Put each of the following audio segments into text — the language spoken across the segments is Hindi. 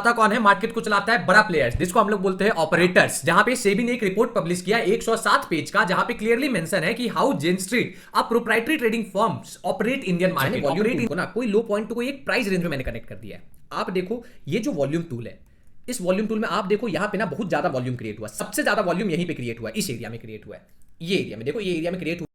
चलाता कौन है? मार्केट को चलाता है बड़ा प्लेयर्स, जिसको हम लोग बोलते हैं ऑपरेटर्स। जहां पे सेबी ने एक रिपोर्ट पब्लिश किया 107 पेज का, जहां पे क्लियरली मेंशन है कि how Jane Street a proprietary trading firms operate Indian market. Volume को ना कोई लो पॉइंट टू कोई एक प्राइस रेंज में मैंने कनेक्ट कर दिया है। आप देखो ये जो वॉल्यूम टूल है, इस वॉल्यूम टूल में आप देखो यहां पे ना बहुत ज्यादा वॉल्यूम क्रिएट हुआ, सबसे ज्यादा वॉल्यूम यहीं पे क्रिएट हुआ, इस एरिया में क्रिएट हुआ है। ये एरिया में देखो, ये एरिया में क्रिएट हुआ।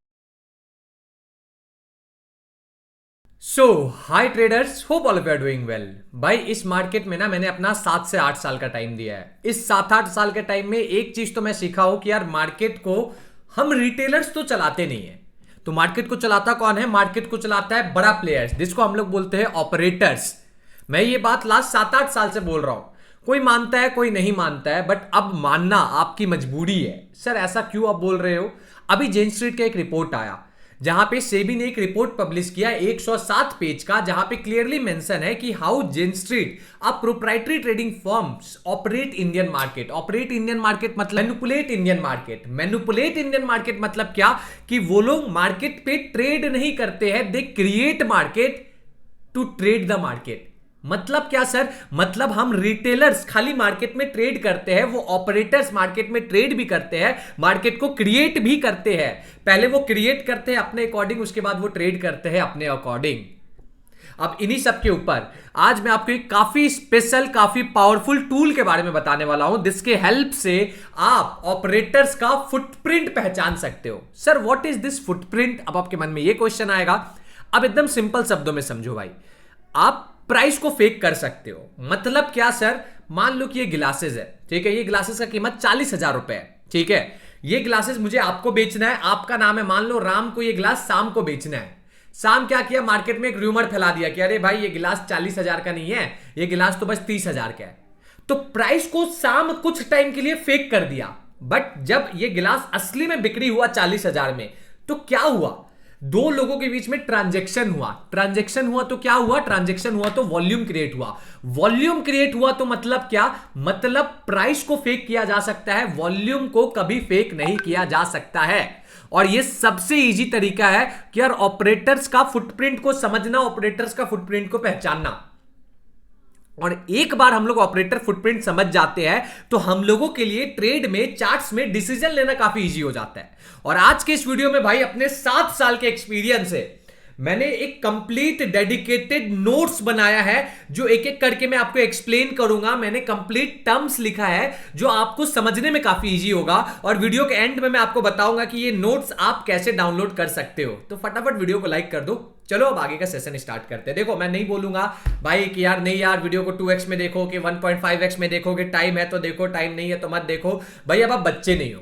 So hi traders, hope all of you are doing well. भाई इस मार्केट में ना मैंने अपना 7 से 8 साल का टाइम दिया है। इस 7-8 साल के टाइम में एक चीज तो मैं सीखा हूं कि यार मार्केट को हम रिटेलर्स तो चलाते नहीं है। तो मार्केट को चलाता कौन है? मार्केट को चलाता है बड़ा प्लेयर्स, जिसको हम लोग बोलते हैं ऑपरेटर्स। मैं ये बात लास्ट 7-8 साल से बोल रहा हूं। कोई मानता है कोई नहीं मानता है, बट अब मानना आपकी मजबूरी है। सर ऐसा क्यों आप बोल रहे हो? अभी जेन स्ट्रीट का एक रिपोर्ट आया, जहां पे सेबी ने एक रिपोर्ट पब्लिश किया 107 पेज का, जहां पे क्लियरली मेंशन है कि how Jane Street a proprietary trading firms operate Indian market. Operate Indian market मतलब manipulate Indian market. Manipulate Indian market मतलब क्या? कि वो लोग मार्केट पे ट्रेड नहीं करते हैं, they create market to trade the market. मतलब क्या सर? मतलब हम रिटेलर्स खाली मार्केट में ट्रेड करते हैं, वो ऑपरेटर्स मार्केट में ट्रेड भी करते हैं, मार्केट को क्रिएट भी करते हैं। पहले वो क्रिएट करते हैं अपने अकॉर्डिंग, उसके बाद वो ट्रेड करते हैं अपने अकॉर्डिंग। अब इन्हीं सब के ऊपर आज मैं आपको एक काफी स्पेशल, काफी पावरफुल टूल के बारे में बताने वाला हूं, जिसके हेल्प से आप ऑपरेटर्स का फुटप्रिंट पहचान सकते हो। Sir what is this footprint? अब आपके मन में ये क्वेश्चन आएगा। अब एकदम सिंपल शब्दों में समझो भाई, आप प्राइस को फेक कर सकते हो। मतलब क्या सर? मान लो कि ये ग्लासेस है, ठीक है, ये ग्लासेस का कीमत 40,000 रुपए है, ठीक है। ये ग्लासेस मुझे आपको बेचना है, आपका नाम है मान लो राम को, ये ग्लास शाम को बेचना है। शाम क्या किया? मार्केट में एक रूमर फैला दिया कि अरे भाई ये गिलास 40,000 का नहीं है, ये गिलास तो बस 30,000 का है। तो प्राइस को शाम कुछ टाइम के लिए फेक कर दिया, बट जब ये गिलास असली में बिक्री हुआ 40,000 में, तो क्या हुआ? दो लोगों के बीच में ट्रांजैक्शन हुआ। ट्रांजैक्शन हुआ तो क्या हुआ? ट्रांजैक्शन हुआ तो वॉल्यूम क्रिएट हुआ। वॉल्यूम क्रिएट हुआ तो मतलब क्या? मतलब प्राइस को फेक किया जा सकता है, वॉल्यूम को कभी फेक नहीं किया जा सकता है। और यह सबसे इजी तरीका है कि यार ऑपरेटर्स का फुटप्रिंट को समझना, ऑपरेटर्स का फुटप्रिंट को पहचानना। और एक बार हम लोग ऑपरेटर फुटप्रिंट समझ जाते हैं तो हम लोगों के लिए ट्रेड में, चार्ट्स में डिसीजन लेना काफी इजी हो जाता है। और आज के इस वीडियो में भाई अपने 7 साल के एक्सपीरियंस से मैंने एक कंप्लीट डेडिकेटेड नोट्स बनाया है, जो एक एक करके मैं आपको एक्सप्लेन करूंगा। मैंने कंप्लीट टर्म्स लिखा है जो आपको समझने में काफी इजी होगा, और वीडियो के एंड में मैं आपको बताऊंगा कि ये नोट्स आप कैसे डाउनलोड कर सकते हो। तो फटाफट वीडियो को लाइक कर दो। चलो अब आगे का सेशन स्टार्ट करते हैं। देखो मैं नहीं बोलूंगा भाई कि यार नहीं यार वीडियो को 2x में देखो कि 1.5x में देखोगे, टाइम है तो देखो, टाइम नहीं है तो मत देखो। भाई अब आप बच्चे नहीं हो,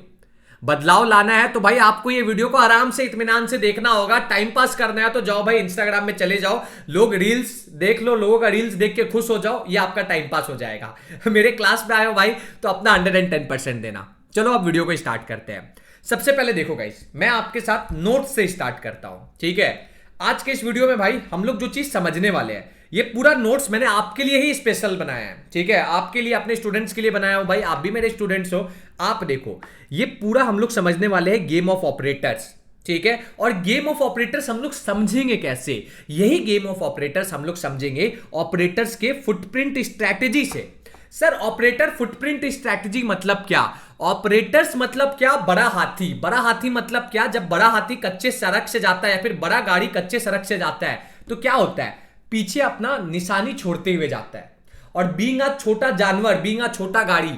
बदलाव लाना है तो भाई आपको ये वीडियो को आराम से इत्मीनान से देखना होगा। टाइम पास करना है तो जाओ भाई इंस्टाग्राम में चले जाओ, लोग रील्स देख लो, लोगों का रील्स देख के खुश हो जाओ, ये आपका टाइम पास हो जाएगा। मेरे क्लास में आए हो भाई तो अपना 110% देना। चलो अब वीडियो को स्टार्ट करते हैं। सबसे पहले देखो गाइस, मैं आपके साथ नोट्स से स्टार्ट करता हूं, ठीक है। आज के इस वीडियो में भाई हम लोग जो चीज समझने वाले हैं, ये पूरा नोट्स मैंने आपके लिए ही स्पेशल बनाया है, ठीक है, आपके लिए, अपने स्टूडेंट्स के लिए बनाया हो। भाई आप भी मेरे स्टूडेंट्स हो। आप देखो ये पूरा हम लोग समझने वाले हैं गेम ऑफ ऑपरेटर्स, ठीक है। और गेम ऑफ ऑपरेटर्स हम लोग समझेंगे कैसे? यही गेम ऑफ ऑपरेटर्स हम लोग समझेंगे ऑपरेटर्स के फुटप्रिंट स्ट्रैटेजी से। सर ऑपरेटर फुटप्रिंट स्ट्रैटेजी मतलब क्या? ऑपरेटर्स मतलब क्या? बड़ा हाथी। बड़ा हाथी मतलब क्या? जब बड़ा हाथी कच्चे सड़क से जाता है या फिर बड़ा गाड़ी कच्चे सड़क से जाता है तो क्या होता है? पीछे अपना निशानी छोड़ते हुए जाता है। और बीइंग अ छोटा जानवर, बीइंग अ छोटा गाड़ी,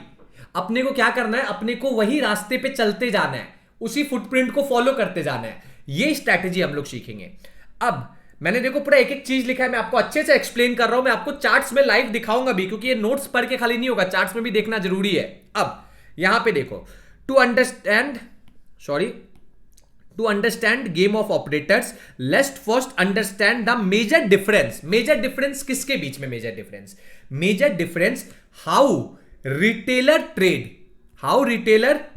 अपने को क्या करना है? अपने को वही रास्ते पे चलते जाना है, उसी फुटप्रिंट को फॉलो करते जाना है। ये स्ट्रैटेजी हम लोग सीखेंगे। अब मैंने देखो पूरा एक एक चीज लिखा है, मैं आपको अच्छे से एक्सप्लेन कर रहा हूं। मैं आपको चार्ट्स में लाइव दिखाऊंगा भी, क्योंकि ये नोट्स पढ़ के खाली नहीं होगा, चार्ट्स में भी देखना जरूरी है। अब यहां पे देखो, to understand game of operators, let's first understand the major difference. Major difference किसके बीच में? Major difference how retailer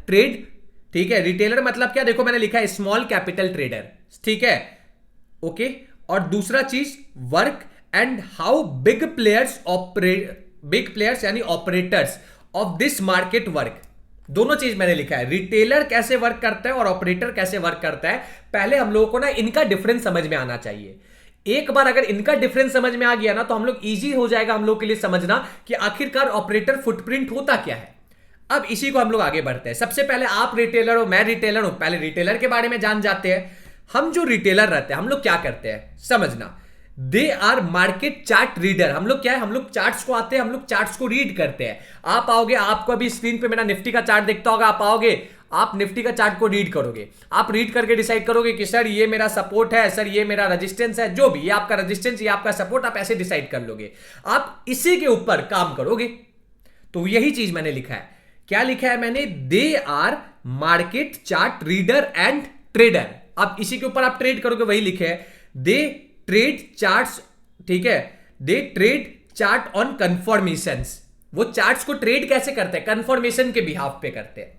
trade, ठीक है। रिटेलर मतलब क्या? देखो मैंने लिखा है स्मॉल कैपिटल ट्रेडर, ठीक है, ओके। और दूसरा चीज work and how big players यानी operators of this market work. दोनों चीज मैंने लिखा है, रिटेलर कैसे वर्क करता है और ऑपरेटर कैसे वर्क करता है। पहले हम लोगों को ना इनका डिफरेंस समझ में आना चाहिए। एक बार अगर इनका डिफरेंस समझ में आ गया ना, तो हम लोग इजी हो जाएगा हम लोग के लिए समझना कि आखिरकार ऑपरेटर फुटप्रिंट होता क्या है। अब इसी को हम लोग आगे बढ़ते हैं। सबसे पहले आप रिटेलर हो, मैं रिटेलर हूं, पहले रिटेलर के बारे में जान जाते हैं। हम जो रिटेलर रहते हैं, हम लोग क्या करते हैं समझना, they are market chart reader. हम लोग क्या है, हम लोग चार्ट्स को आते हैं, हम लोग चार्ट्स को रीड करते हैं। आप आओगे, आपको अभी स्क्रीन पे मेरा निफ्टी का चार्ट दिखता होगा, आप आओगे, आप निफ्टी का चार्ट को रीड करोगे, आप रीड करके डिसाइड करोगे कि सर ये मेरा सपोर्ट है, सर ये मेरा रेजिस्टेंस है, जो भी, ये आपका रेजिस्टेंस, ये आपका सपोर्ट, आप ऐसे डिसाइड कर लोगे, आप इसी के ऊपर काम करोगे। तो यही चीज मैंने लिखा है। क्या लिखा है मैंने, they are market chart reader and trader. अब इसी के ऊपर आप ट्रेड करोगे, वही लिखे है, दे ट्रेड चार्ट्स, ठीक है, दे ट्रेड चार्ट ऑन कंफर्मेशंस। वो चार्ट्स को ट्रेड कैसे करते हैं, कंफर्मेशन के बिहाफ पे करते हैं।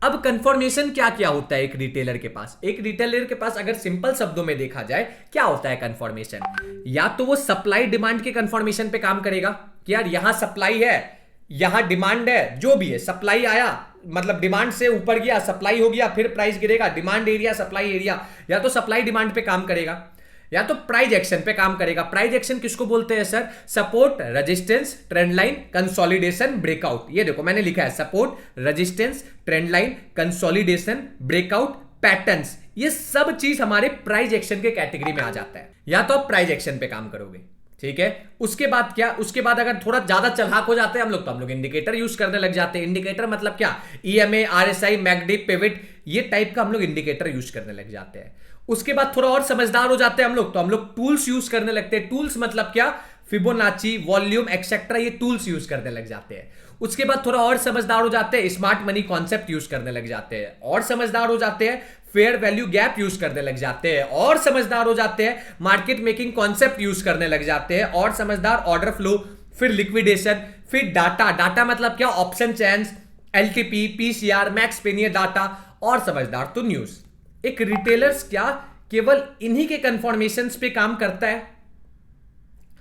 अब कंफर्मेशन क्या क्या होता है एक रिटेलर के पास, एक रिटेलर के पास अगर सिंपल शब्दों में देखा जाए क्या होता है कंफर्मेशन, या तो वो सप्लाई डिमांड के कंफर्मेशन पे काम करेगा कि यार यहां सप्लाई है, यहां डिमांड है, जो भी है, सप्लाई आया मतलब डिमांड से ऊपर गया, सप्लाई हो गया, फिर प्राइस गिरेगा, डिमांड एरिया सप्लाई एरिया, या तो सप्लाई डिमांड पे काम करेगा या तो प्राइस एक्शन पे काम करेगा। प्राइस एक्शन किसको बोलते हैं sir, support, resistance, trend line, consolidation, breakout. ये देखो मैंने लिखा है support, resistance, trend line, consolidation, breakout, patterns, ये सब चीज हमारे प्राइस एक्शन के कैटेगरी में आ जाता है। या तो आप प्राइस एक्शन पे काम करोगे, ठीक है। उसके बाद क्या, उसके बाद अगर थोड़ा ज्यादा चलहाक हो जाते हैं हम लोग, तो हम लोग इंडिकेटर यूज करने लग जाते हैं। इंडिकेटर मतलब क्या, ईएमए, आरएसआई, मैकडी, पिवट, ये टाइप का हम लोग इंडिकेटर यूज करने लग जाते हैं। उसके बाद थोड़ा और समझदार हो जाते हैं हम लोग, तो हम लोग टूल्स यूज करने लगते हैं। टूल्स मतलब क्या, फिबोनाची, वॉल्यूम, एक्सेट्रा, ये टूल्स यूज करने लग जाते हैं। उसके बाद थोड़ा और समझदार हो जाते हैं, स्मार्ट मनी कॉन्सेप्ट यूज करने लग जाते हैं। और समझदार हो जाते हैं, फेयर वैल्यू गैप यूज करने लग जाते हैं। और समझदार हो जाते हैं, मार्केट मेकिंग कॉन्सेप्ट यूज करने लग जाते हैं। और समझदार, ऑर्डर फ्लो, फिर लिक्विडेशन, फिर डाटा। डाटा मतलब क्या, option change, LTP, PCR, max pain, ये डाटा। और समझदार तो न्यूज। एक रिटेलर्स क्या केवल इन्हीं के कंफर्मेशंस पे काम करता है,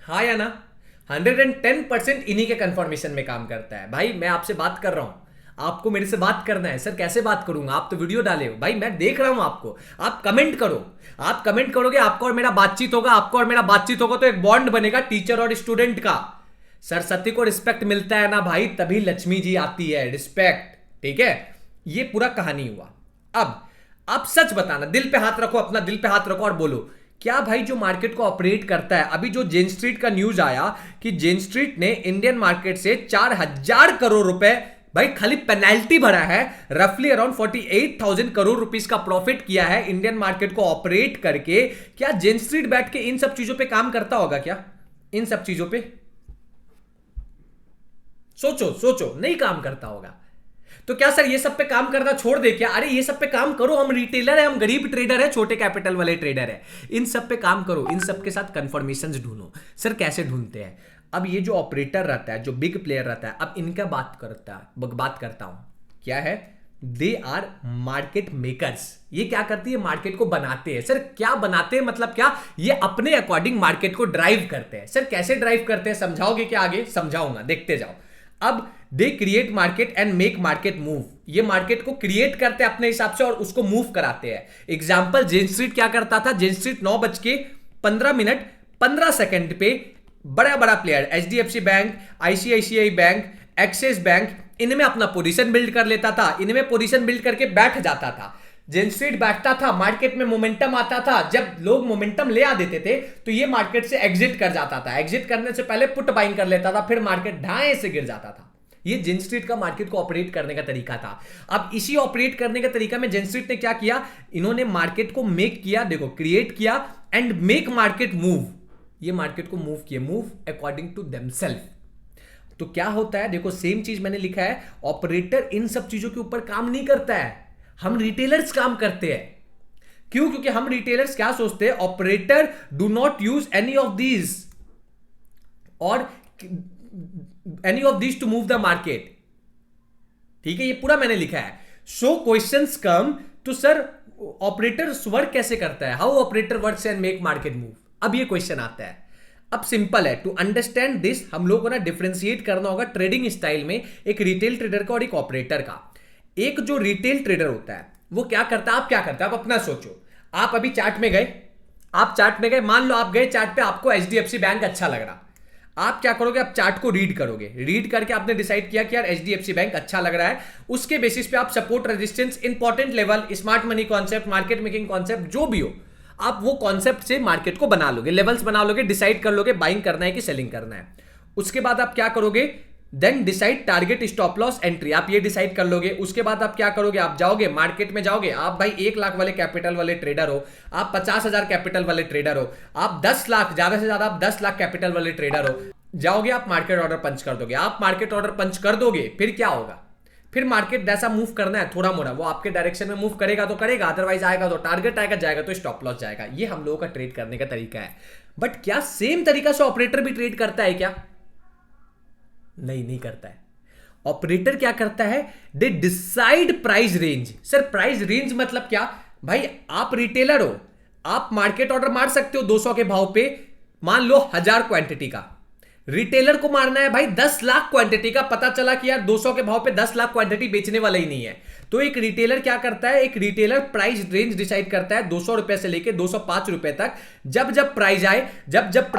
हाँ या ना, 110% इन्हीं के कंफर्मेशन में काम करता है। भाई मैं आपसे बात कर रहा हूं, आपको मेरे से बात करना है, सर कैसे बात करूंगा, आप तो वीडियो डाले हो, भाई मैं देख रहा हूं आपको, आप कमेंट करो, आप कमेंट करोगे, आपको और मेरा बातचीत होगा, आपको और मेरा बातचीत होगा तो एक बॉन्ड बनेगा टीचर और स्टूडेंट का। सरस्वती को रिस्पेक्ट मिलता है ना भाई, तभी लक्ष्मी जी आती है, रिस्पेक्ट, ठीक है। ये पूरा कहानी हुआ। अब आप सच बताना, दिल पे हाथ रखो, अपना दिल पे हाथ रखो और बोलो, क्या भाई जो मार्केट को ऑपरेट करता है, अभी जो जेन स्ट्रीट का न्यूज आया कि जेन स्ट्रीट ने इंडियन मार्केट से 4000 करोड़ रुपए भाई खाली पेनल्टी भरा है, रफली अराउंड 48,000 करोड़ रुपीस का प्रॉफिट किया है इंडियन मार्केट को ऑपरेट करके। क्या जेन स्ट्रीट बैठ के इन सब चीजों पे काम करता होगा क्या, इन सब चीजों पे सोचो सोचो, नहीं काम करता होगा। तो क्या सर ये सब पे काम करना छोड़ दे क्या, अरे ये सब पे काम करो, हम रिटेलर है, हम गरीब ट्रेडर है, छोटे कैपिटल वाले ट्रेडर है, इन सब पे काम करो, इन सब के साथ कंफर्मेशंस ढूंढो। सर कैसे ढूंढते हैं, अब ये जो ऑपरेटर रहता है, जो बिग प्लेयर रहता है, अब इनका बात करता हूं, क्या है, दे आर मार्केट मेकर्स। ये क्या करती है, मार्केट को बनाते हैं। सर क्या बनाते हैं मतलब क्या, ये अपने अकॉर्डिंग मार्केट को ड्राइव करते हैं। सर कैसे ड्राइव करते हैं समझाओगे क्या, आगे समझाऊंगा, देखते जाओ। अब दे create market and make market move, ये मार्केट को क्रिएट करते हैं अपने हिसाब से और उसको मूव कराते हैं। एग्जांपल, जेन स्ट्रीट क्या करता था, जेन स्ट्रीट 9:15 पे बड़ा बड़ा player HDFC bank, ICICI bank, axis bank, इनमें अपना पोजीशन बिल्ड कर लेता था, इनमें पोजीशन बिल्ड करके बैठ जाता था। जेन स्ट्रीट बैठता था, मार्केट में मोमेंटम आता था, जब लोग मोमेंटम ले आ देते थे तो ये मार्केट से एग्जिट कर जाता था, एग्जिट करने से पहले पुट बाइंग कर लेता था, फिर मार्केट ढाए से गिर जाता था। ये जेन स्ट्रीट का मार्केट को ऑपरेट करने का तरीका था। अब इसी ऑपरेट करने का तरीका में जेन स्ट्रीट ने क्या किया, इन्होंने मार्केट को मेक किया, देखो क्रिएट किया एंड मेक मार्केट मूव, ये मार्केट को मूव किया, मूव अकॉर्डिंग टू देमसेल्फ। तो क्या होता है, देखो सेम चीज मैंने लिखा है, ऑपरेटर इन सब चीजों के ऊपर काम नहीं करता है, हम रिटेलर्स काम करते हैं। क्यों, क्योंकि हम रिटेलर्स क्या सोचते हैं, operator do not use any of these और any of these to move the market, ठीक है, ये पूरा मैंने लिखा है। सो क्वेश्चंस कम तो सर ऑपरेटर वर्क कैसे करता है, how operator works and make market move. अब ये क्वेश्चन आता है। अब सिंपल है, टू अंडरस्टैंड दिस हम लोगों को ना डिफरेंशिएट करना होगा ट्रेडिंग स्टाइल में एक रिटेल ट्रेडर का और एक ऑपरेटर का। एक जो रिटेल ट्रेडर होता है वो क्या करता है, आप क्या करते हैं, आप अपना सोचो। आप अभी चार्ट में गए, आप चार्ट में गए, मान लो आप गए चार्ट पे, आपको एचडीएफसी बैंक अच्छा लग रहा, आप क्या करोगे, आप चार्ट को रीड करोगे, रीड करके आपने डिसाइड किया कि यार एचडीएफसी बैंक अच्छा लग रहा है, उसके बेसिस पे आप support resistance, important level, smart money concept, market making concept, जो भी हो, आप वो कॉन्सेप्ट से मार्केट को बना लोगे, लेवल्स बना लोगे, डिसाइड कर लोगे बाइंग करना है कि सेलिंग करना है। उसके बाद आप क्या करोगे, then decide target, stop loss, entry, आप ये डिसाइड कर लोगे। उसके बाद आप क्या करोगे, आप जाओगे मार्केट में, जाओगे आप भाई 1 लाख वाले कैपिटल वाले ट्रेडर हो, आप 50,000 कैपिटल वाले ट्रेडर हो, आप 10 लाख, ज्यादा से ज्यादा आप 10 लाख कैपिटल वाले ट्रेडर हो, जाओगे आप मार्केट ऑर्डर पंच कर दोगे। आप मार्केट ऑर्डर पंच कर दोगे, फिर क्या होगा, फिर मार्केट जैसा मूव करना है थोड़ा मोड़ा, वो आपके डायरेक्शन में मूव करेगा तो करेगा, अदरवाइज आएगा तो टारगेट आएगा, जाएगा तो स्टॉप लॉस जाएगा। ये हम लोगों का ट्रेड करने का तरीका है। बट क्या सेम तरीका से ऑपरेटर भी ट्रेड करता है क्या? नहीं करता है। ऑपरेटर क्या करता है, दे decide price range. Sir price range मतलब क्या? भाई आप रिटेलर हो, आप मार्केट ऑर्डर मार सकते हो 200 के भाव पे, मान लो 1000 क्वांटिटी का, रिटेलर को मारना है भाई 10 लाख क्वांटिटी का, पता चला कि यार 200 के भाव पे 10 लाख क्वांटिटी बेचने वाला ही नहीं है, तो एक रिटेलर क्या करता है, एक रिटेलर प्राइस रेंज डिसाइड करता है 200 रुपए से लेके 205 रुपए तक, जब प्राइस आए, जब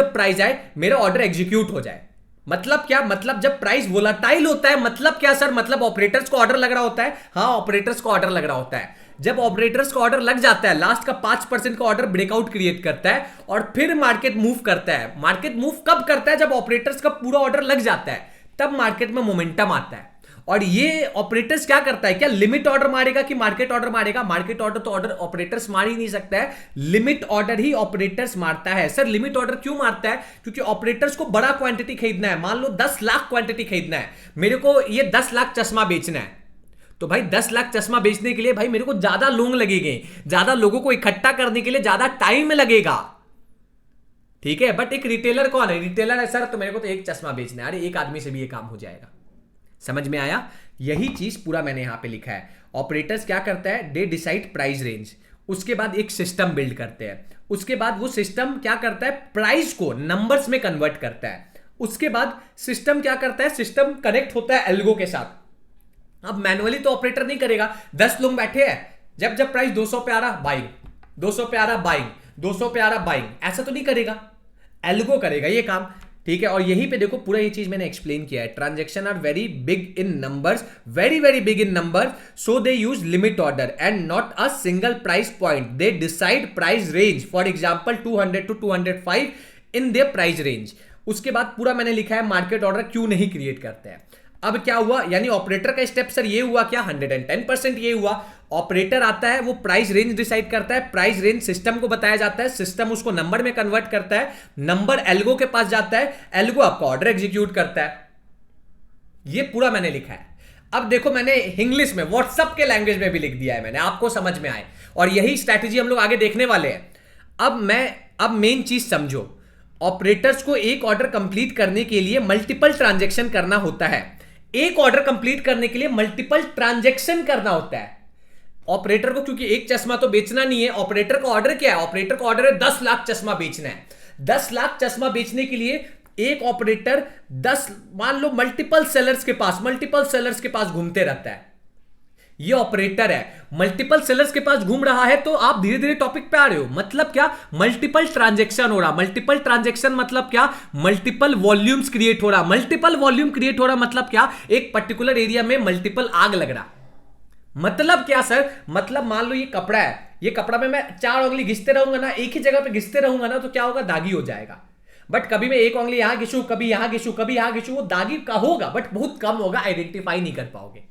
प्राइस आए मेरा ऑर्डर एग्जीक्यूट हो जाए। मतलब क्या? मतलब जब प्राइस वोलाटाइल होता है, मतलब क्या सर? मतलब ऑपरेटर्स को ऑर्डर लग रहा होता है। हाँ, ऑपरेटर्स को ऑर्डर लग रहा होता है। जब ऑपरेटर्स को ऑर्डर लग जाता है, लास्ट का 5% का ऑर्डर ब्रेकआउट क्रिएट करता है और फिर मार्केट मूव करता है। मार्केट मूव कब करता है? जब ऑपरेटर्स का पूरा ऑर्डर लग जाता है, तब मार्केट में मोमेंटम आता है। और ये ऑपरेटर्स क्या करता है, क्या लिमिट ऑर्डर मारेगा कि मार्केट ऑर्डर मारेगा? मार्केट ऑर्डर तो ऑर्डर ऑपरेटर्स मार ही नहीं सकता है, लिमिट ऑर्डर ही ऑपरेटर्स मारता है। सर लिमिट ऑर्डर क्यों मारता है? क्योंकि ऑपरेटर्स को बड़ा क्वांटिटी खरीदना है, मान लो 10 लाख क्वांटिटी खरीदना है, मेरे को ये 10 लाख चश्मा बेचना है, तो भाई 10 लाख चश्मा बेचने के लिए भाई मेरे को ज्यादा लोग लगेंगे, ज्यादा लोगों को इकट्ठा करने के लिए ज्यादा टाइम लगेगा, ठीक है। बट एक रिटेलर कौन है? रिटेलर है सर तो मेरे को तो एक चश्मा बेचना है, अरे एक आदमी से भी ये काम हो जाएगा। समझ में आया? यही चीज पूरा मैंने यहां पे लिखा है। ऑपरेटर्स क्या करता है, दे डिसाइड प्राइस रेंज, उसके बाद एक सिस्टम बिल्ड करते हैं, उसके बाद वो सिस्टम क्या करता है, प्राइस को नंबर्स में कन्वर्ट करता है। उसके बाद सिस्टम क्या करता है, सिस्टम कनेक्ट होता है एल्गो के साथ। अब मैनुअली तो ऑपरेटर नहीं करेगा, 10 लोग बैठे हैं, जब प्राइस 200 पे आ रहा बाइंग, 200 पे आ रहा बाइंग, 200 पे आ रहा बाइंग, ऐसा तो नहीं करेगा, एल्गो करेगा ये काम, ठीक है। और यहीं पे देखो पूरा ये चीज मैंने एक्सप्लेन किया है। Transaction are very big in numbers, very big in numbers, so they use limit order and not a single price point, they decide price range, for example 200 to 205 in their price range. उसके बाद पूरा मैंने लिखा है मार्केट ऑर्डर क्यों नहीं क्रिएट करते हैं। अब क्या हुआ, यानी ऑपरेटर का स्टेप सर ये हुआ क्या, 110% ये हुआ। ऑपरेटर आता है, वो प्राइस रेंज डिसाइड करता है, प्राइस रेंज सिस्टम को बताया जाता है, सिस्टम उसको नंबर में कन्वर्ट करता है, नंबर एल्गो के पास जाता है, एल्गो आपका ऑर्डर एग्जीक्यूट करता है। ये पूरा मैंने लिखा है। अब देखो मैंने इंग्लिश में, व्हाट्सएप के लैंग्वेज में भी लिख दिया है मैंने, आपको समझ में आए, और यही स्ट्रैटेजी हम लोग आगे देखने वाले हैं। अब मेन चीज समझो, ऑपरेटर्स को एक ऑर्डर कंप्लीट करने के लिए मल्टीपल ट्रांजेक्शन करना होता है। एक ऑर्डर कंप्लीट करने के लिए मल्टीपल ट्रांजैक्शन करना होता है ऑपरेटर को, क्योंकि एक चश्मा तो बेचना नहीं है। ऑपरेटर का ऑर्डर क्या है, ऑपरेटर का ऑर्डर है 10 लाख चश्मा बेचना है। 10 लाख चश्मा बेचने के लिए एक ऑपरेटर 10, मान लो मल्टीपल सेलर्स के पास घूमते रहता है। ये ऑपरेटर है, मल्टीपल सेलर्स के पास घूम रहा है, तो आप धीरे धीरे टॉपिक पे आ रहे हो। मतलब क्या, मल्टीपल ट्रांजैक्शन हो रहा। मल्टीपल ट्रांजैक्शन मतलब क्या, मल्टीपल वॉल्यूम्स क्रिएट हो रहा। मल्टीपल वॉल्यूम क्रिएट हो रहा मतलब क्या, एक पर्टिकुलर एरिया में मल्टीपल आग लग रहा। मतलब क्या सर, मतलब मान लो ये कपड़ा है, ये कपड़ा में मैं 4 उंगली घिसते रहूंगा ना, एक ही जगह पे घिसते रहूंगा ना, तो क्या होगा, दागी हो जाएगा। बट कभी मैं एक उंगली यहां घिसू, कभी यहां घिसू, कभी यहां घिसू, वो दागी का होगा, बट बहुत कम होगा, आइडेंटिफाई नहीं कर पाओगे।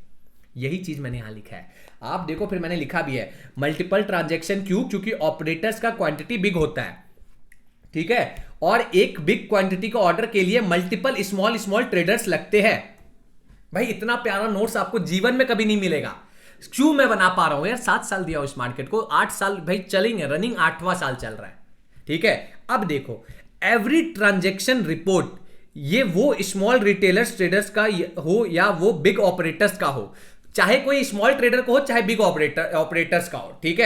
यही चीज मैंने यहां लिखा है, आप देखो। फिर मैंने लिखा भी है मल्टीपल ट्रांजैक्शन क्यों, क्योंकि ऑपरेटर्स का क्वांटिटी बिग होता है, ठीक है, और एक बिग क्वांटिटी का ऑर्डर के लिए मल्टीपल स्मॉल ट्रेडर्स लगते हैं। भाई इतना प्यारा नोट्स आपको जीवन में कभी नहीं मिलेगा। क्यों मैं बना पा रहा हूं यार, 7 साल दिया उस मार्केट को, 8 साल भाई चलेंगे, रनिंग 8वां साल चल रहा है, ठीक है। अब देखो एवरी ट्रांजैक्शन रिपोर्ट, ये वो स्मॉल रिटेलर्स ट्रेडर्स का हो या वो बिग ऑपरेटर्स का हो, चाहे कोई स्मॉल ट्रेडर को हो चाहे बिग ऑपरेटर्स का हो, ठीक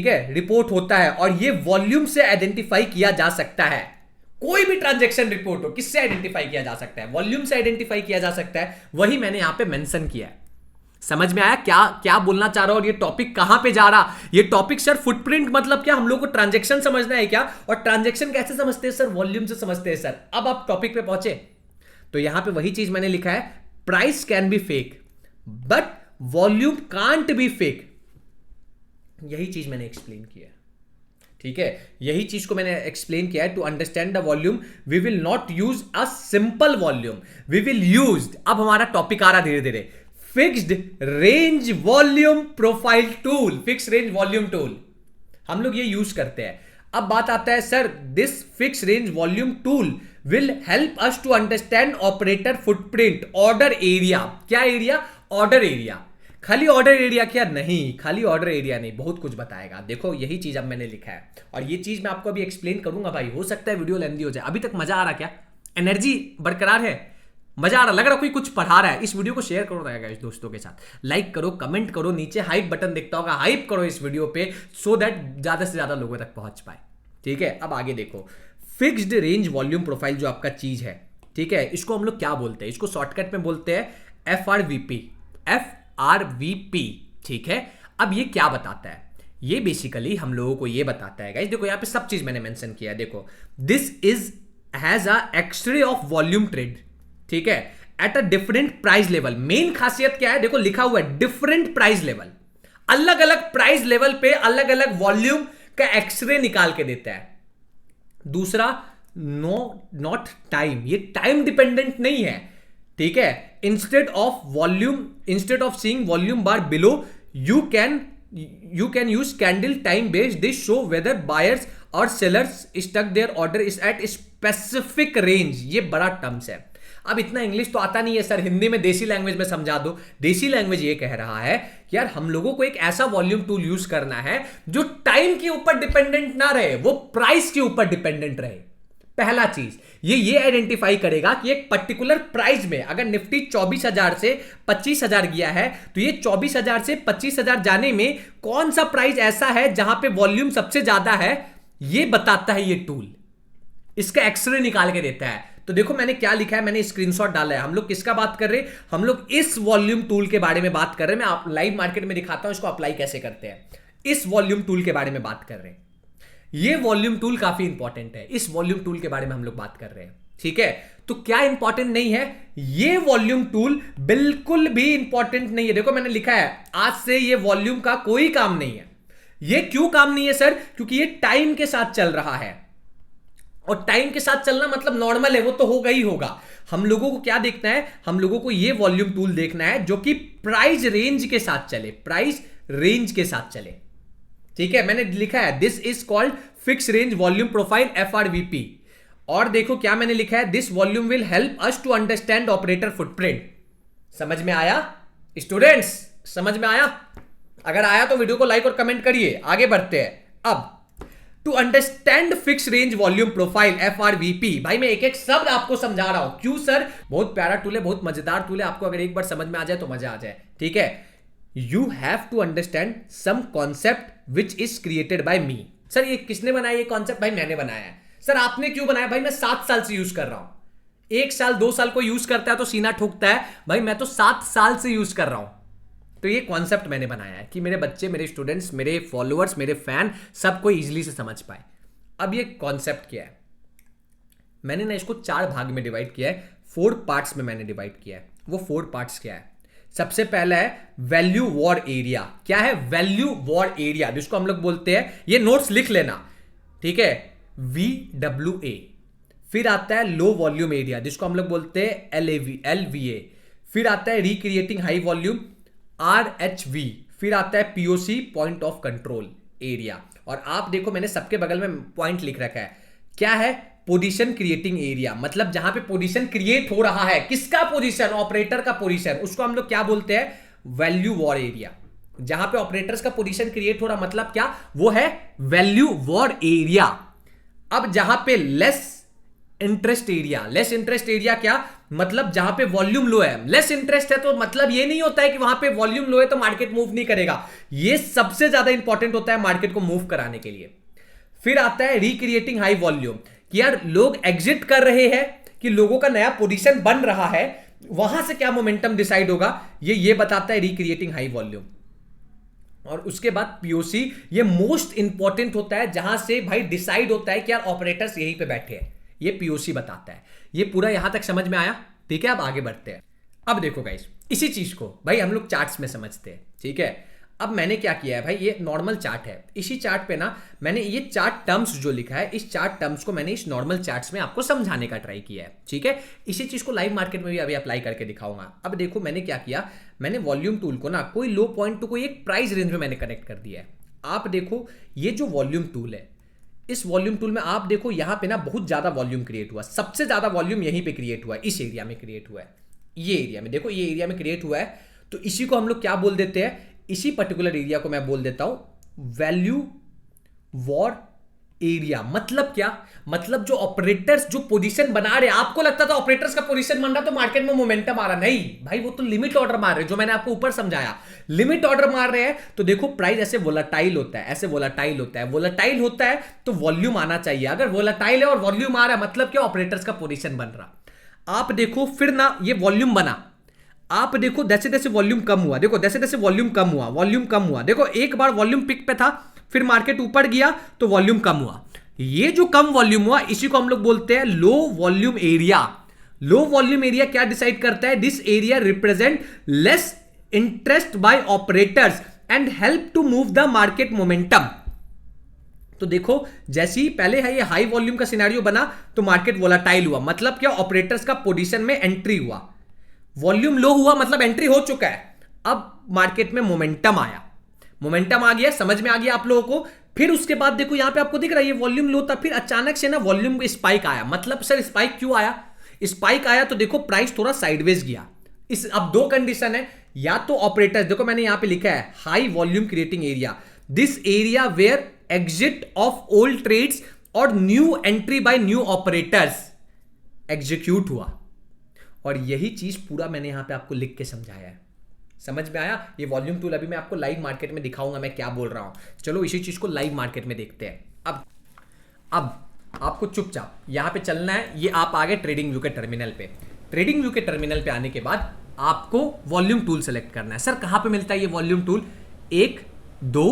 है, रिपोर्ट होता है, और ये वॉल्यूम से आइडेंटिफाई किया जा सकता है। कोई भी ट्रांजैक्शन रिपोर्ट हो, किससे आइडेंटिफाई किया जा सकता है, वॉल्यूम से आइडेंटिफाई किया जा सकता है। वही मैंने यहां पे मेंशन किया है। समझ में आया क्या क्या बोलना चाह रहा हूं और ये टॉपिक कहां पे जा रहा? ये टॉपिक सर फुटप्रिंट मतलब क्या, हम लोग को ट्रांजैक्शन समझना है क्या? और ट्रांजैक्शन कैसे समझते हैं सर? वॉल्यूम से समझते हैं सर। अब आप टॉपिक पे पहुंचे तो यहां पे वही चीज मैंने लिखा है, price can be fake but volume can't be fake. यही चीज मैंने एक्सप्लेन किया है, ठीक है? यही चीज को मैंने एक्सप्लेन किया है। To understand the volume we will not use a simple volume, we will use, अब हमारा टॉपिक आ रहा धीरे धीरे, fixed range volume profile tool. Fix range volume tool हम लोग ये यूज करते हैं। अब बात आता है sir, this fix range volume tool will help us to understand operator footprint, order area. क्या एरिया? Order area. खाली ऑर्डर एरिया क्या? नहीं, खाली ऑर्डर एरिया नहीं, बहुत कुछ बताएगा। देखो यही चीज अब मैंने लिखा है और ये चीज मैं आपको अभी एक्सप्लेन करूंगा भाई। हो सकता है वीडियो लेंदी हो जाए। अभी तक मजा आ रहा क्या? एनर्जी बरकरार है? मजा आ रहा? लग रहा कोई कुछ पढ़ा रहा है? इस वीडियो को शेयर करो रहेगा इस दोस्तों के साथ, लाइक करो, कमेंट करो, नीचे हाइप बटन दिखता होगा, हाइप करो इस वीडियो पे सो दैट ज्यादा से ज्यादा लोगों तक पहुंच पाए, ठीक है? अब आगे देखो, फिक्स्ड रेंज वॉल्यूम प्रोफाइल जो आपका चीज है, ठीक है, इसको हम लोग क्या बोलते हैं? इसको शॉर्टकट में बोलते हैं FRVP। FRVP, ठीक है? अब ये क्या बताता है? ये बेसिकली हम लोगों को ये बताता है गाइस, देखो यहां पे सब चीज मैंने मेंशन किया है। देखो, this is has a x-ray of volume trade, ठीक है, at a different price level. Main खासियत क्या है? देखो लिखा हुआ है डिफरेंट प्राइस लेवल, अलग अलग प्राइस लेवल पे अलग अलग वॉल्यूम का एक्सरे निकाल के देता है। दूसरा, नॉट टाइम, ये टाइम डिपेंडेंट नहीं है, ठीक है? Instead of seeing volume bar below, you can use candle time based. This show whether buyers और sellers stuck their order is at specific range. ये बड़ा टर्म्स है। अब इतना इंग्लिश तो आता नहीं है सर, हिंदी में देसी लैंग्वेज में समझा दो। देसी लैंग्वेज ये कह रहा है कि यार हम लोगों को एक ऐसा वॉल्यूम टूल यूज करना है जो टाइम के ऊपर डिपेंडेंट ना रहे, वो प्राइस के ऊपर डिपेंडेंट रहे। पहला चीज ये आइडेंटिफाई करेगा कि एक पर्टिकुलर प्राइस में अगर निफ्टी 24,000 से 25,000 गया है तो ये 24,000 से 25,000 जाने में कौन सा प्राइस ऐसा है जहां पे वॉल्यूम सबसे ज्यादा है, ये बताता है ये टूल। इसका एक्सरे निकाल के देता है। तो देखो मैंने क्या लिखा है, मैंने स्क्रीनशॉट डाला है। हम लोग किसका बात कर रहे हैं? हम लोग इस वॉल्यूम टूल के बारे में बात कर रहे हैं। मैं आप लाइव मार्केट में दिखाता हूं इसको अप्लाई कैसे करते हैं। इस वॉल्यूम टूल के बारे में बात कर रहे हैं। ये वॉल्यूम टूल काफी इंपॉर्टेंट है। इस वॉल्यूम टूल के बारे में हम लोग बात कर रहे हैं, ठीक है? तो क्या इंपॉर्टेंट नहीं है? ये वॉल्यूम टूल बिल्कुल भी इंपॉर्टेंट नहीं है। देखो मैंने लिखा है आज से ये वॉल्यूम का कोई काम नहीं है। ये क्यों काम नहीं है सर? क्योंकि ये टाइम के साथ चल रहा है और टाइम के साथ चलना मतलब नॉर्मल है, वो तो होगा ही होगा। हम लोगों को क्या देखना है? हम लोगों को ये वॉल्यूम टूल देखना है जो कि प्राइस रेंज के साथ चले, प्राइस रेंज के साथ चले, ठीक है? मैंने लिखा है this is called fix range volume profile FRVP। और देखो क्या मैंने लिखा है, this volume will help us to understand operator footprint. समझ में आया स्टूडेंट्स? समझ में आया? अगर आया तो वीडियो को लाइक और कमेंट करिए। आगे बढ़ते हैं। अब to understand fix range volume profile FRVP, भाई मैं एक एक शब्द आपको समझा रहा हूं। क्यों सर? बहुत प्यारा टूल है, बहुत मजेदार टूल है। आपको अगर एक बार समझ में आ जाए तो मजा आ जाए, ठीक है? You have to understand some concept which is created by me. Sir ये किसने बनाया ये कॉन्सेप्ट? भाई मैंने बनाया है। सर आपने क्यों बनाया? भाई मैं 7 साल से यूज कर रहा हूं। 1 साल 2 साल को यूज करता है तो सीना ठोकता है, भाई मैं तो 7 साल से यूज कर रहा हूं। तो ये कॉन्सेप्ट मैंने बनाया है कि मेरे बच्चे, मेरे स्टूडेंट्स, मेरे फॉलोअर्स, मेरे फैन सबको इजीली से समझ पाए। अब ये कॉन्सेप्ट क्या है? मैंने ना इसको 4 भाग में डिवाइड किया है, 4 पार्ट्स में मैंने डिवाइड किया है। वो 4 पार्ट्स क्या है? सबसे पहला है वैल्यू वॉर एरिया। क्या है? वैल्यू वॉर एरिया, जिसको हम लोग बोलते हैं, ये नोट्स लिख लेना, ठीक है, VWA। फिर आता है लो वॉल्यूम एरिया, जिसको हम लोग बोलते हैं LVA। फिर आता है रिक्रिएटिंग हाई वॉल्यूम, RHV। फिर आता है POC, point of control area. और आप देखो मैंने सबके बगल में पॉइंट लिख रखा है। क्या है? पोजीशन क्रिएटिंग एरिया, मतलब जहां पे पोजीशन क्रिएट हो रहा है। किसका पोजीशन? ऑपरेटर का पोजीशन। उसको हम लोग क्या बोलते हैं? Value war area. जहां पे ऑपरेटर्स का पोजीशन क्रिएट हो रहा, मतलब क्या? वो है वैल्यू वॉर एरिया। अब जहां पे less interest area, less interest area क्या मतलब? जहां पे वॉल्यूम लो है। लेस इंटरेस्ट है तो मतलब ये नहीं होता है कि वहां पे वॉल्यूम लो है तो मार्केट मूव नहीं करेगा। ये सबसे ज्यादा इंपॉर्टेंट होता है मार्केट को मूव कराने के लिए। फिर आता है रिक्रिएटिंग हाई वॉल्यूम, कि यार लोग एग्जिट कर रहे हैं, कि लोगों का नया पोजीशन बन रहा है, वहां से क्या मोमेंटम डिसाइड होगा, ये बताता है रिक्रिएटिंग हाई वॉल्यूम। और उसके बाद पीओसी, ये मोस्ट इंपॉर्टेंट होता है, जहां से भाई डिसाइड होता है कि यार ऑपरेटर्स यहीं पे बैठे हैं, ये पीओसी बताता है। ये पूरा यहां तक समझ में आया? ठीक है, अब आगे बढ़ते हैं। अब देखो गाइस, इसी चीज को भाई हम लोग चार्ट्स में समझते हैं, ठीक है। अब मैंने क्या किया है भाई, ये नॉर्मल चार्ट है, इसी चार्ट पे ना मैंने ये चार्ट टर्म्स जो लिखा है, इस चार्ट टर्म्स को मैंने इस नॉर्मल चार्ट्स में आपको समझाने का ट्राई किया है, ठीक है। इसी चीज को लाइव मार्केट में भी अभी अप्लाई करके दिखाऊंगा। अब देखो मैंने क्या किया, मैंने वॉल्यूम टूल को ना कोई लो पॉइंट टू कोई एक प्राइस रेंज में मैंने कनेक्ट कर दिया है। आप देखो ये जो वॉल्यूम टूल है, इस वॉल्यूम टूल में आप देखो यहां पे ना बहुत ज्यादा वॉल्यूम क्रिएट हुआ, सबसे ज्यादा वॉल्यूम यहीं पे क्रिएट हुआ है, इस एरिया में क्रिएट हुआ है, ये एरिया में देखो, ये एरिया में क्रिएट हुआ है। तो इसी को हम लोग क्या बोल देते हैं, इसी पर्टिकुलर एरिया को मैं बोल देता हूं वैल्यू वॉर एरिया। मतलब क्या, मतलब जो ऑपरेटर्स जो पोजीशन बना रहे, आपको लगता था ऑपरेटर्स का पोजीशन बन रहा तो मार्केट में मोमेंटम आ रहा, नहीं भाई, वो तो लिमिट ऑर्डर मार रहे, जो मैंने आपको ऊपर समझाया, लिमिट ऑर्डर मार रहे हैं। तो देखो प्राइस ऐसे वोलाटाइल होता है, ऐसे वोलाटाइल होता है, वोलाटाइल होता है तो वॉल्यूम आना चाहिए। अगर वोलाटाइल है और वॉल्यूम आ रहा है, मतलब क्या, ऑपरेटर्स का पोजीशन बन रहा। आप देखो फिर ना ये वॉल्यूम बना, आप देखो जैसे जैसे वॉल्यूम कम हुआ, देखो जैसे जैसे वॉल्यूम कम हुआ, वॉल्यूम कम हुआ, देखो एक बार वॉल्यूम पिक पे था, फिर मार्केट ऊपर गया तो वॉल्यूम कम हुआ। ये जो कम वॉल्यूम हुआ इसी को हम लोग बोलते हैं low volume area. Low volume area क्या डिसाइड करता है, this area represent less interest by operators and help to move the market momentum. तो देखो जैसे ही पहले है ये हाई वॉल्यूम का सिनेरियो बना तो मार्केट वोलाटाइल हुआ, मतलब क्या, ऑपरेटर्स का पोजीशन में एंट्री हुआ। वॉल्यूम लो हुआ मतलब एंट्री हो चुका है, अब मार्केट में मोमेंटम आया, मोमेंटम आ गया, समझ में आ गया आप लोगों को। फिर उसके बाद देखो यहां पे आपको दिख रहा है ये वॉल्यूम लो था, फिर अचानक से ना वॉल्यूम स्पाइक आया। मतलब सर स्पाइक क्यों आया, स्पाइक आया तो देखो प्राइस थोड़ा साइडवेज गया। इस अब दो कंडीशन है, या तो ऑपरेटर्स, देखो मैंने यहां पे लिखा है high volume creating area, this area where exit of old trades और new entry by new operators execute हुआ। और यही चीज पूरा मैंने यहां पे आपको लिख के समझाया है, समझ में आया। ये वॉल्यूम टूल अभी मैं आपको लाइव मार्केट में दिखाऊंगा मैं क्या बोल रहा हूं। चलो इसी चीज को लाइव मार्केट में देखते हैं। अब आपको चुपचाप यहां पे चलना है, ये आप आ गए ट्रेडिंग व्यू के टर्मिनल पे। ट्रेडिंग व्यू के टर्मिनल पे आने के बाद आपको वॉल्यूम टूल सेलेक्ट करना है। सर कहां पे मिलता है ये वॉल्यूम टूल, 1 2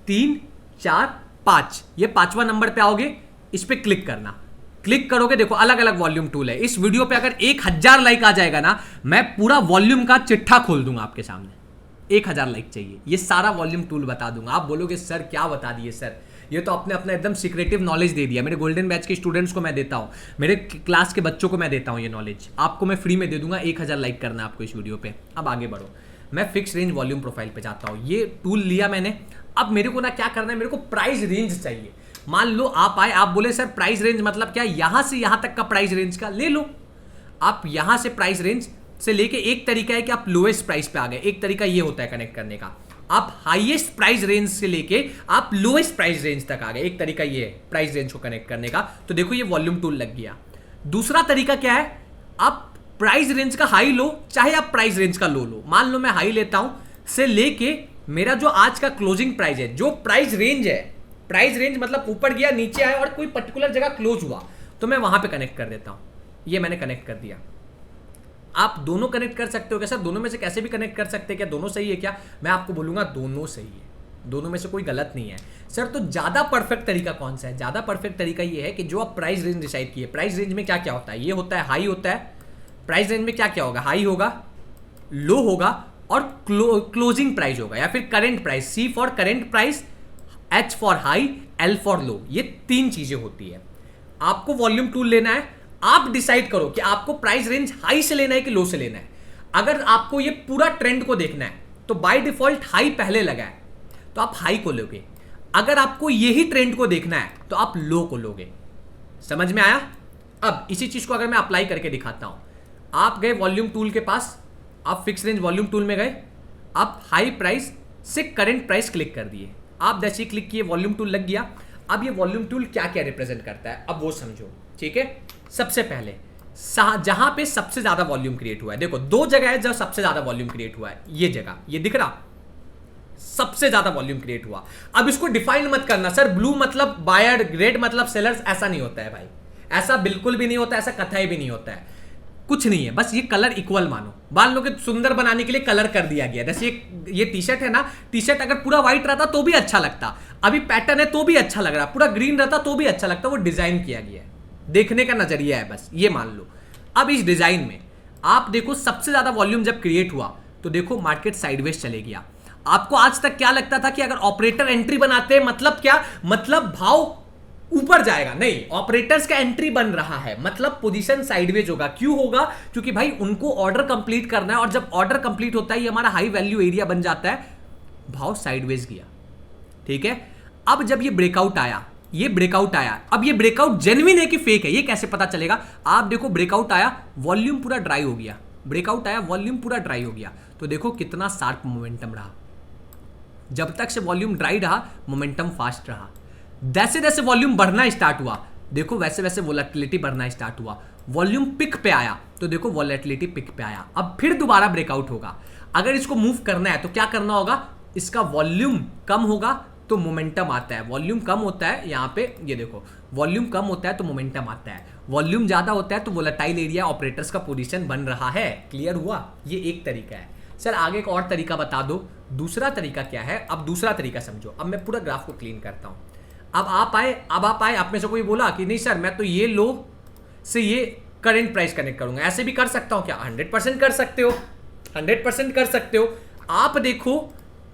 3 4 5, ये 5वां नंबर पे आओगे, इस पे क्लिक करना। क्लिक करोगे देखो अलग अलग वॉल्यूम टूल है। इस वीडियो पे अगर 1000 लाइक आ जाएगा ना, मैं पूरा वॉल्यूम का चिट्ठा खोल दूंगा आपके सामने। 1000 लाइक चाहिए, ये सारा वॉल्यूम टूल बता दूंगा। आप बोलोगे सर क्या बता दिए सर, ये तो आपने अपना एकदम सीक्रेटिव नॉलेज दे दिया। मेरे गोल्डन बैच के स्टूडेंट्स को मैं देता हूँ, मेरे क्लास के बच्चों को मैं देता हूँ ये नॉलेज, आपको मैं फ्री में दे दूंगा। 1000 लाइक करना आपको इस वीडियो पे। अब आगे बढ़ो, मैं फिक्स रेंज वॉल्यूम प्रोफाइल पे जाता हूँ। ये टूल लिया मैंने, अब मेरे को ना क्या करना है, मेरे को प्राइस रेंज चाहिए। मान लो आप आए, आप बोले सर प्राइस रेंज मतलब क्या, यहां से यहां तक का प्राइस रेंज का ले लो। आप यहां से प्राइस रेंज से लेके, एक तरीका है कि आप लोएस्ट प्राइस पे आ गए, एक तरीका ये होता है कनेक्ट करने का। आप हाईएस्ट प्राइस रेंज से लेके आप लोएस्ट प्राइस रेंज तक आ गए, एक तरीका ये है प्राइस रेंज को कनेक्ट करने का। तो देखो ये वॉल्यूम टूल लग गया। दूसरा तरीका क्या है, आप प्राइस रेंज का हाई लो, चाहे आप प्राइस रेंज का लो लो। मान लो मैं हाई लेता हूं से लेके मेरा जो आज का क्लोजिंग प्राइस है, जो प्राइस रेंज है, प्राइस रेंज मतलब ऊपर गया नीचे आया और कोई पर्टिकुलर जगह क्लोज हुआ, तो मैं वहां पे कनेक्ट कर देता हूं। ये मैंने कनेक्ट कर दिया। आप दोनों कनेक्ट कर सकते हो क्या सर, दोनों में से कैसे भी कनेक्ट कर सकते हैं क्या, दोनों सही है क्या? मैं आपको बोलूंगा दोनों सही है, दोनों में से कोई गलत नहीं है। सर तो ज्यादा परफेक्ट तरीका कौन सा है? ज्यादा परफेक्ट तरीका ये है कि जो आप प्राइस रेंज डिसाइड किए, प्राइस रेंज में क्या क्या होता है, ये होता है हाई होता है। प्राइस रेंज में क्या क्या होगा, हाई होगा, लो होगा और क्लोजिंग प्राइस होगा, या फिर current price, C for current price, H for high, L for low. ये 3 चीजें होती है। आपको वॉल्यूम टूल लेना है, आप डिसाइड करो कि आपको प्राइस रेंज हाई से लेना है कि लो से लेना है। अगर आपको ये पूरा ट्रेंड को देखना है तो बाय डिफॉल्ट हाई पहले लगा है तो आप हाई को लोगे। अगर आपको यही ट्रेंड को देखना है तो आप लो को लोगे। समझ में आया? अब इसी चीज को अगर मैं अप्लाई करके दिखाता हूं, आप गए वॉल्यूम टूल के पास, आप फिक्स रेंज वॉल्यूम टूल में गए, आप हाई प्राइस से करंट प्राइस क्लिक कर दिए, आप जैसे ही क्लिक किए वॉल्यूम टूल लग गया। अब ये वॉल्यूम टूल क्या क्या रिप्रेजेंट करता है अब वो समझो, ठीक है। सबसे पहले जहां पे सबसे ज्यादा वॉल्यूम क्रिएट हुआ है, देखो 2 जगह है जहां सबसे ज्यादा वॉल्यूम क्रिएट हुआ है। ये जगह, ये दिख रहा, सबसे ज्यादा वॉल्यूम क्रिएट हुआ। अब इसको डिफाइन मत करना सर ब्लू मतलब बायर, रेड मतलब सेलर्स, ऐसा नहीं होता है भाई, ऐसा बिल्कुल भी नहीं होता, ऐसा कथाई भी नहीं होता है। कुछ नहीं है, बस ये कलर इक्वल मानो, मान लो कि सुंदर बनाने के लिए कलर कर दिया गया। जैसे ये टी शर्ट है ना, टी शर्ट अगर पूरा व्हाइट रहता तो भी अच्छा लगता, अभी पैटर्न है तो भी अच्छा लग रहा, पूरा ग्रीन रहता तो भी अच्छा लगता, वो डिजाइन किया गया है, देखने का नजरिया है बस, ये मान लो। अब इस डिजाइन में आप देखो सबसे ज्यादा वॉल्यूम जब क्रिएट हुआ तो देखो मार्केट साइडवेज चले गया। आपको आज तक क्या लगता था कि अगर ऑपरेटर एंट्री बनाते हैं मतलब क्या, मतलब भाव ऊपर जाएगा, नहीं, ऑपरेटर्स का एंट्री बन रहा है मतलब पोजीशन साइडवेज होगा। क्यों होगा? क्योंकि भाई उनको ऑर्डर कंप्लीट करना है, और जब ऑर्डर कंप्लीट होता है ये हमारा हाई वैल्यू एरिया बन जाता है, भाव साइडवेज गया। ठीक है, अब जब ये ब्रेकआउट आया, ये ब्रेकआउट आया, अब ये ब्रेकआउट जेन्युइन है कि फेक है ये कैसे पता चलेगा? आप देखो ब्रेकआउट आया, वॉल्यूम पूरा ड्राई हो गया, ब्रेकआउट आया, वॉल्यूम पूरा ड्राई हो गया, तो देखो कितना शार्प मोमेंटम रहा। जब तक से वॉल्यूम ड्राई रहा मोमेंटम फास्ट रहा, जैसे जैसे वॉल्यूम बढ़ना स्टार्ट हुआ देखो वैसे वैसे वोलेटिलिटी बढ़ना स्टार्ट हुआ, वॉल्यूम पिक पे आया तो देखो वोलेटिलिटी पिक पे आया। अब फिर दोबारा ब्रेकआउट होगा, अगर इसको मूव करना है तो क्या करना होगा, इसका वॉल्यूम कम होगा तो मोमेंटम आता है, वॉल्यूम कम होता है यहाँ पे, ये देखो वॉल्यूम कम होता है तो मोमेंटम आता है, वॉल्यूम ज्यादा होता है तो वोलेटाइल एरिया ऑपरेटर्स का पोजीशन बन रहा है। क्लियर हुआ? ये एक तरीका है। सर आगे एक और तरीका बता दो, दूसरा तरीका क्या है? अब दूसरा तरीका समझो, अब मैं पूरा ग्राफ को क्लीन करता हूं। अब आप आए, आप में से कोई बोला कि नहीं सर मैं तो ये लो से ये करंट प्राइस कनेक्ट करूंगा, ऐसे भी कर सकता हूं क्या? 100% कर सकते हो, 100% कर सकते हो। आप देखो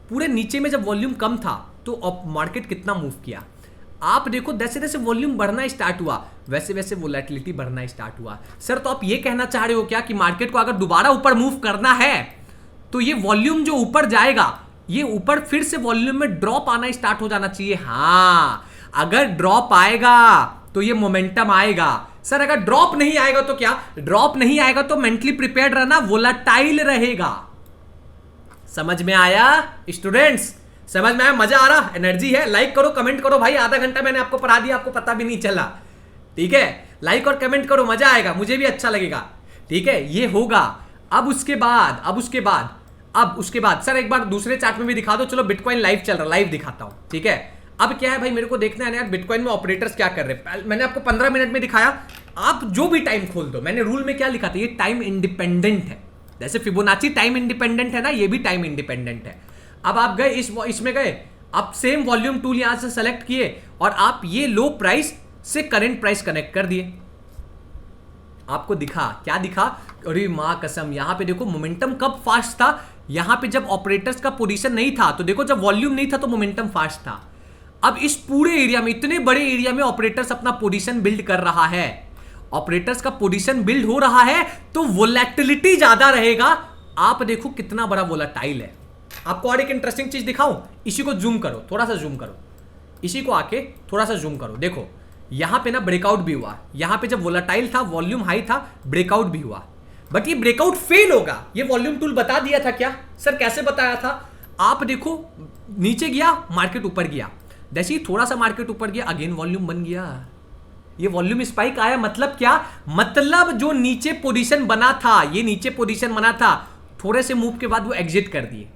पूरे नीचे में जब वॉल्यूम कम था तो मार्केट कितना मूव किया, आप देखो जैसे जैसे वॉल्यूम बढ़ना स्टार्ट हुआ वैसे वैसे वोलेटिलिटी बढ़ना स्टार्ट हुआ। सर तो आप ये कहना चाह रहे हो क्या कि मार्केट को अगर दोबारा ऊपर मूव करना है तो ये वॉल्यूम जो ऊपर जाएगा ये ऊपर फिर से वॉल्यूम में ड्रॉप आना स्टार्ट हो जाना चाहिए? हाँ, अगर ड्रॉप आएगा तो ये मोमेंटम आएगा। सर अगर ड्रॉप नहीं आएगा तो क्या? ड्रॉप नहीं आएगा तो मेंटली प्रिपेयर्ड रहना, वोलेटाइल रहेगा। समझ में आया स्टूडेंट्स? समझ में आया? मजा आ रहा? एनर्जी है? लाइक करो, कमेंट करो भाई, आधा घंटा मैंने आपको पढ़ा दिया, आपको पता भी नहीं चला। ठीक है, लाइक और कमेंट करो, मजा आएगा, मुझे भी अच्छा लगेगा। ठीक है, ये होगा। अब उसके बाद सर एक बार दूसरे चार्ट में भी दिखा दो। चलो बिटकॉइन लाइव चल रहा, लाइव दिखाता हूं। ठीक है, अब क्या है भाई, मेरे को देखना है यार बिटकॉइन में ऑपरेटर्स क्या कर रहे हैं। मैंने आपको 15 मिनट में दिखाया, आप जो भी टाइम खोल दो। मैंने रूल में क्या लिखा था, ये टाइम इंडिपेंडेंट है, जैसे फिबोनाची टाइम इंडिपेंडेंट है ना, ये भी टाइम इंडिपेंडेंट है। अब आप गए इसमें गए, आप सेम वॉल्यूम टूल यहां से सेलेक्ट किए और आप ये लो प्राइस से करंट प्राइस कनेक्ट कर दिए। आपको दिखा, क्या दिखा? अरे मां कसम, यहां पे देखो मोमेंटम कब फास्ट था, यहां पे जब ऑपरेटर्स का पोजीशन नहीं था, तो देखो जब वॉल्यूम नहीं था तो मोमेंटम फास्ट था। अब इस पूरे एरिया में, इतने बड़े एरिया में ऑपरेटर्स अपना पोजीशन बिल्ड कर रहा है, ऑपरेटर्स का पोजीशन बिल्ड हो रहा है तो वोलेटिलिटी ज्यादा रहेगा। आप देखो कितना बड़ा वोलेटाइल है। आपको और एक इंटरेस्टिंग चीज दिखाऊं, इसी को जूम करो, थोड़ा सा जूम करो, इसी को आके थोड़ा सा जूम करो। देखो यहां पे ना ब्रेकआउट भी हुआ, यहां पे जब वोलेटाइल था, वॉल्यूम हाई था, ब्रेकआउट भी हुआ, बट ये ब्रेकआउट फेल होगा। ये वॉल्यूम टूल बता दिया था क्या? सर कैसे बताया था? आप देखो नीचे गया, मार्केट ऊपर गया, जैसे ही थोड़ा सा मार्केट ऊपर गया अगेन वॉल्यूम बन गया, ये वॉल्यूम स्पाइक आया। मतलब क्या? मतलब जो नीचे पोजीशन बना था, ये नीचे पोजीशन बना था, थोड़े से मूव के बाद वो एग्जिट कर दिए।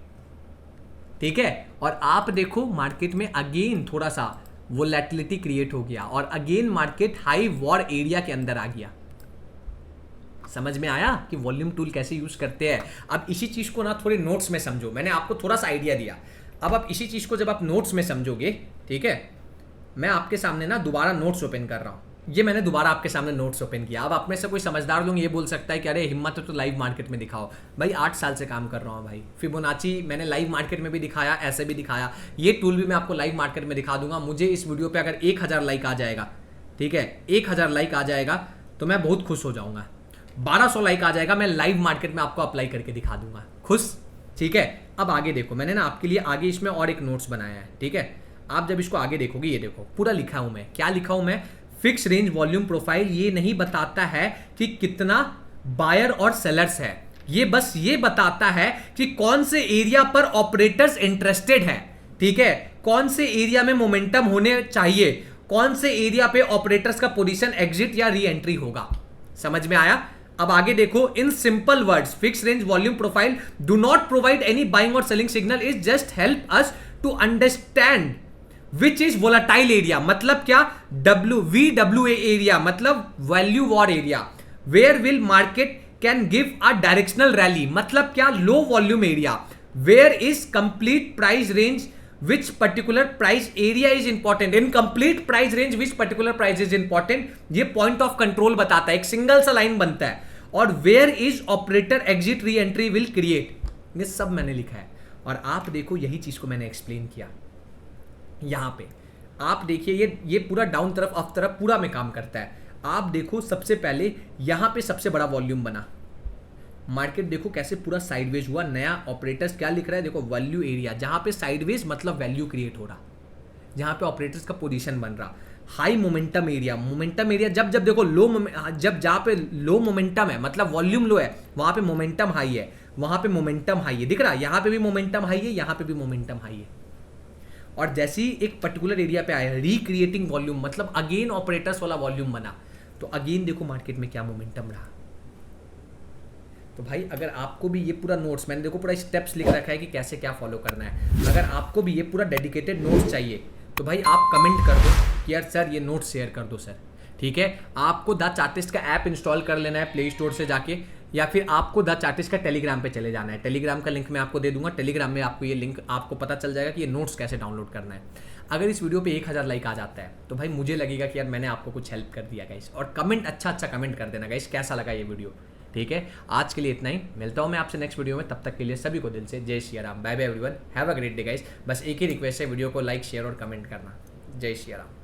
ठीक है, और आप देखो मार्केट में अगेन थोड़ा सा वोलेटिलिटी क्रिएट हो गया और again market high war area के अंदर आ गया। समझ में आया कि वॉल्यूम टूल कैसे यूज करते हैं? अब इसी चीज को ना थोड़े नोट्स में समझो, मैंने आपको थोड़ा सा आइडिया दिया। अब आप इसी चीज को जब आप नोट्स में समझोगे, ठीक है, मैं आपके सामने ना दोबारा नोट्स ओपन कर रहा हूं। ये मैंने दोबारा आपके सामने नोट्स ओपन किया। अब आप में से कोई समझदार लोग ये बोल सकता है कि अरे हिम्मत है तो लाइव मार्केट में दिखाओ। भाई 8 साल से काम कर रहा हूँ भाई, फिबोनाची मैंने लाइव मार्केट में भी दिखाया, ऐसे भी दिखाया, ये टूल भी मैं आपको लाइव मार्केट में दिखा दूंगा। मुझे इस वीडियो पे अगर 1000 लाइक आ जाएगा, ठीक है, 1000 लाइक आ जाएगा तो मैं बहुत खुश हो जाऊंगा। 1200 लाइक आ जाएगा, मैं लाइव मार्केट में आपको अप्लाई करके दिखा दूंगा। खुश? ठीक है। अब आगे देखो, मैंने ना आपके लिए आगे इसमें और एक नोट्स बनाया है। ठीक है, आप जब इसको आगे देखोगे, ये देखो पूरा लिखा हूं मैं। क्या लिखा हूं मैं? फिक्स रेंज वॉल्यूम प्रोफाइल ये नहीं बताता है कि कितना बायर और सेलर्स है, ये बस ये बताता है कि कौन से एरिया पर ऑपरेटर्स इंटरेस्टेड है। ठीक है, कौन से एरिया में मोमेंटम होने चाहिए, कौन से एरिया पे ऑपरेटर्स का पोजीशन एग्जिट या री एंट्री होगा। समझ में आया? अब आगे देखो, in simple words fix range volume profile do not provide any buying और selling signal, is just help us to understand which is volatile area. मतलब क्या? VWA एरिया मतलब value war area, where will market can give a directional rally, मतलब क्या, low volume area where is complete price range which particular price area is important, in complete price range which particular price is important, ये पॉइंट ऑफ कंट्रोल बताता है, एक सिंगल सा लाइन बनता है, और where is operator exit re entry will create, ये सब मैंने लिखा है। और आप देखो यही चीज को मैंने एक्सप्लेन किया यहां पे, आप देखिए ये पूरा डाउन तरफ अप तरफ पूरा में काम करता है। आप देखो सबसे पहले यहां पे सबसे बड़ा वॉल्यूम बना, मार्केट देखो कैसे पूरा साइडवेज हुआ, नया ऑपरेटर्स क्या लिख रहा है देखो, वैल्यू एरिया, जहां पे साइडवेज मतलब वैल्यू क्रिएट हो रहा, जहां पे ऑपरेटर्स का पोजीशन बन रहा। High momentum area, momentum area जब जब देखो जब जहां पे लो मोमेंटम है मतलब वॉल्यूम लो है, वहां पे मोमेंटम हाई है, वहां पे मोमेंटम हाई है, दिख रहा है, यहां पे भी मोमेंटम हाई है, यहां पे भी मोमेंटम हाई है। और जैसे ही एक पर्टिकुलर एरिया पे आया रिक्रिएटिंग वॉल्यूम, मतलब अगेन ऑपरेटर्स वाला वॉल्यूम बना, तो अगेन देखो मार्केट में क्या मोमेंटम रहा। तो भाई अगर आपको भी ये पूरा नोट्स, मैंने देखो पूरा स्टेप्स लिख रखा है कि कैसे क्या फॉलो करना है, अगर आपको भी ये पूरा डेडिकेटेड नोट्स चाहिए तो भाई आप कमेंट कर दो कि यार सर ये नोट्स शेयर कर दो सर, ठीक है। आपको द चार्टिस्ट का ऐप इंस्टॉल कर लेना है प्ले स्टोर से जाके, या फिर आपको द चार्टिस्ट का टेलीग्राम पे चले जाना है, टेलीग्राम का लिंक मैं आपको दे दूंगा, टेलीग्राम में आपको ये लिंक आपको पता चल जाएगा कि ये नोट्स कैसे डाउनलोड करना है। अगर इस वीडियो पे 1000 लाइक आ जाता है तो भाई मुझे लगेगा कि यार मैंने आपको कुछ हेल्प कर दिया गाइस, और कमेंट अच्छा कमेंट कर देना गाइस कैसा लगा ये वीडियो, ठीक है। आज के लिए इतना ही, मिलता हूं मैं आपसे नेक्स्ट वीडियो में, तब तक के लिए सभी को दिल से जय Shri Ram, bye bye everyone, have a great day guys. बस एक ही रिक्वेस्ट है, वीडियो को लाइक शेयर और कमेंट करना। जय श्री राम।